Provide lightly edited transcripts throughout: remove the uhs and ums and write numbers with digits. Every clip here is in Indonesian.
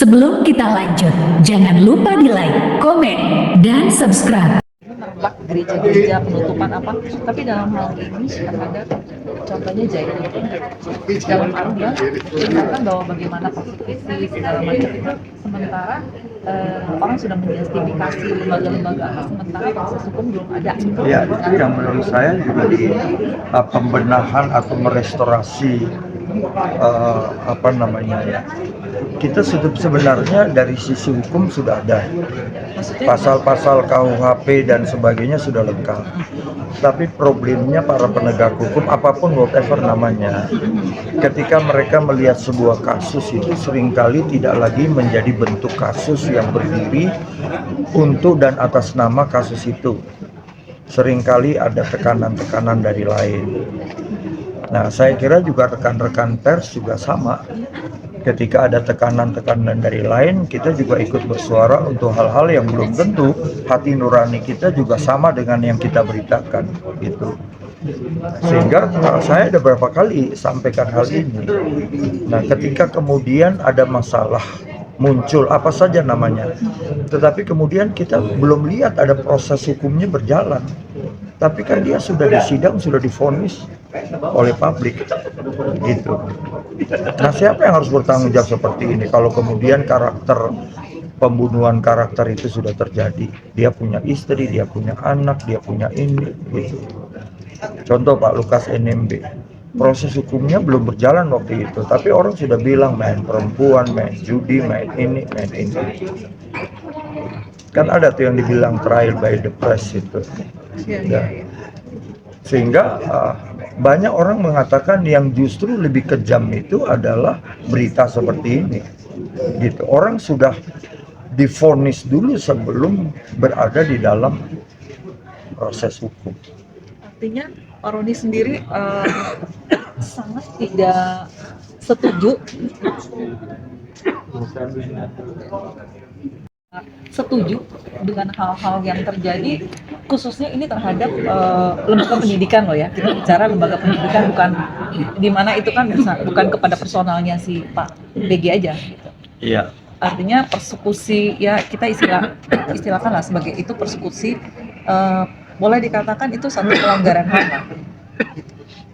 Sebelum kita lanjut, jangan lupa di like, komen, dan subscribe. Merebak gereja-gereja penutupan apa, tapi dalam hal ini terhadap contohnya Zaitun dalam artian mengingatkan bahwa bagaimana persekusi segala macam itu sementara orang sudah menjustifikasi lembaga-lembaga sementara proses hukum belum ada. Ya, itu yang menurut saya juga di pembenahan atau merestorasi apa namanya ya. Kita sudah sebenarnya dari sisi hukum sudah ada pasal-pasal KUHP dan sebagainya sudah lengkap. Tapi problemnya para penegak hukum apapun whatever namanya, ketika mereka melihat sebuah kasus itu seringkali tidak lagi menjadi bentuk kasus yang berdiri untuk dan atas nama kasus itu. Seringkali ada tekanan-tekanan dari lain. Nah, saya kira juga rekan-rekan pers juga sama. Ketika ada tekanan-tekanan dari lain, kita juga ikut bersuara untuk hal-hal yang belum tentu hati nurani kita juga sama dengan yang kita beritakan, gitu. Sehingga saya ada beberapa kali sampaikan hal ini. Nah, ketika kemudian ada masalah muncul apa saja namanya, tetapi kemudian kita belum lihat ada proses hukumnya berjalan. Tapi kan dia sudah disidang, sudah divonis oleh publik, gitu. Nah, siapa yang harus bertanggung jawab seperti ini kalau kemudian karakter pembunuhan karakter itu sudah terjadi? Dia punya istri, dia punya anak, dia punya ini, gitu. Contoh Pak Lukas NMB, proses hukumnya belum berjalan waktu itu, tapi orang sudah bilang main perempuan, main judi, main ini, main ini. Kan ada tuh yang dibilang trial by the press itu. Ya. Sehingga banyak orang mengatakan yang justru lebih kejam itu adalah berita seperti ini, gitu. Orang sudah divonis dulu sebelum berada di dalam proses hukum. Artinya Pak Roni sendiri sangat tidak setuju dengan hal-hal yang terjadi, khususnya ini terhadap lembaga pendidikan loh ya. Kita bicara lembaga pendidikan, bukan di mana itu kan bukan kepada personalnya si Pak BG aja gitu. Iya. Artinya persekusi ya, kita istilahkan lah sebagai itu persekusi, boleh dikatakan itu satu pelanggaran HAM lah.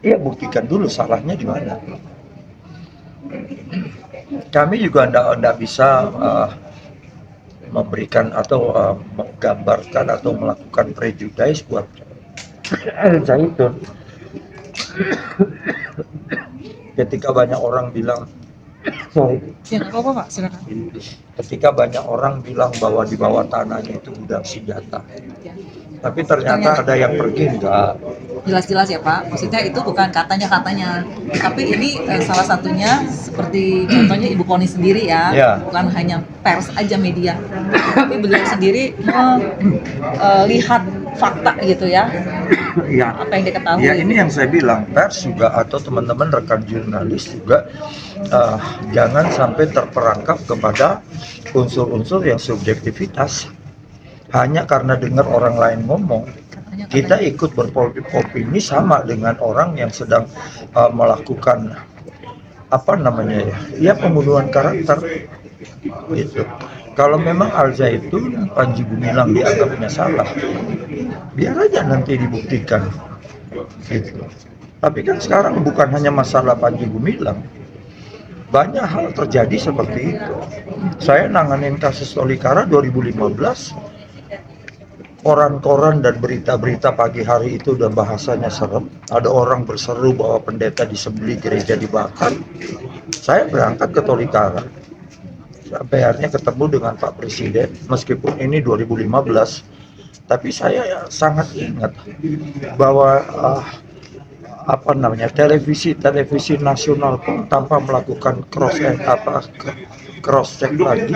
Iya, buktikan dulu salahnya di mana. Kami juga tidak bisa memberikan atau menggambarkan atau melakukan prejudice buat Zaitun. Ketika banyak orang bilang, Ya nggak apa-apa Pak, silakan. ketika banyak orang bilang bahwa di bawah tanahnya itu gudang senjata, Ya. tapi ternyata ada yang pergi enggak. Jelas-jelas ya Pak, maksudnya itu bukan katanya, tapi ini salah satunya seperti contohnya Ibu Koni sendiri ya, bukan hanya pers aja media, tapi beliau sendiri melihat fakta gitu ya, Ya, apa yang diketahui. ya ini yang saya bilang, pers juga atau teman-teman rekan jurnalis juga jangan sampai terperangkap kepada unsur-unsur yang subjektivitas. Hanya karena dengar orang lain ngomong, kita ikut beropini sama dengan orang yang sedang melakukan apa namanya ya pembunuhan karakter, gitu. Kalau memang Al Zaitun, Panji Gumilang dianggapnya salah, biar aja nanti dibuktikan, gitu. Tapi kan sekarang bukan hanya masalah Panji Gumilang, banyak hal terjadi seperti itu. Saya nanganin kasus Tolikara 2015, koran-koran dan berita-berita pagi hari itu udah bahasanya serem. Ada orang berseru bahwa pendeta disembelih, gereja dibakar. Saya berangkat ke Tolikara. Sampai akhirnya ketemu dengan Pak Presiden, meskipun ini 2015. Tapi saya sangat ingat bahwa apa namanya televisi nasional pun tanpa melakukan cross check lagi,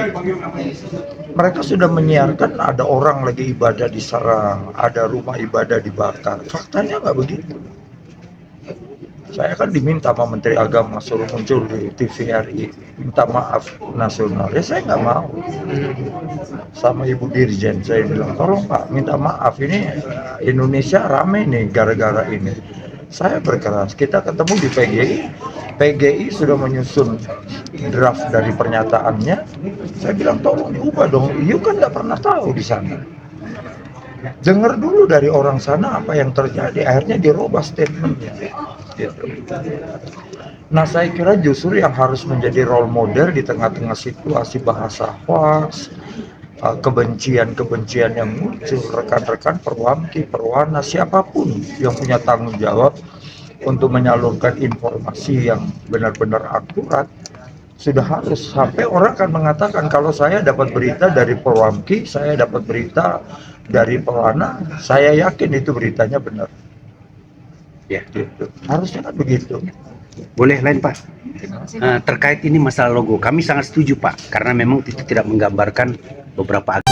mereka sudah menyiarkan ada orang lagi ibadah diserang, ada rumah ibadah dibakar. Faktanya nggak begitu. Saya kan diminta sama Menteri Agama suruh muncul di TVRI minta maaf nasional, ya saya nggak mau. Sama Ibu Dirjen saya bilang, tolong Pak minta maaf, ini Indonesia rame nih gara-gara ini. Saya berkeras. Kita ketemu di PGI. PGI sudah menyusun draft dari pernyataannya. Saya bilang tolong diubah dong. You kan nggak pernah tahu di sana. Dengar dulu dari orang sana apa yang terjadi. Akhirnya dirubah statementnya. Gitu. Nah, saya kira justru yang harus menjadi role model di tengah-tengah situasi bahasa hoax, kebencian-kebencian yang muncul, rekan-rekan Perwamki, Perwana, siapapun yang punya tanggung jawab untuk menyalurkan informasi yang benar-benar akurat, sudah harus sampai orang akan mengatakan kalau saya dapat berita dari Perwamki, saya dapat berita dari Perwana, saya yakin itu beritanya benar. Ya, Gitu. Harusnya kan begitu. boleh lain Pak. Terkait ini masalah logo, kami sangat setuju Pak, karena memang itu tidak menggambarkan beberapa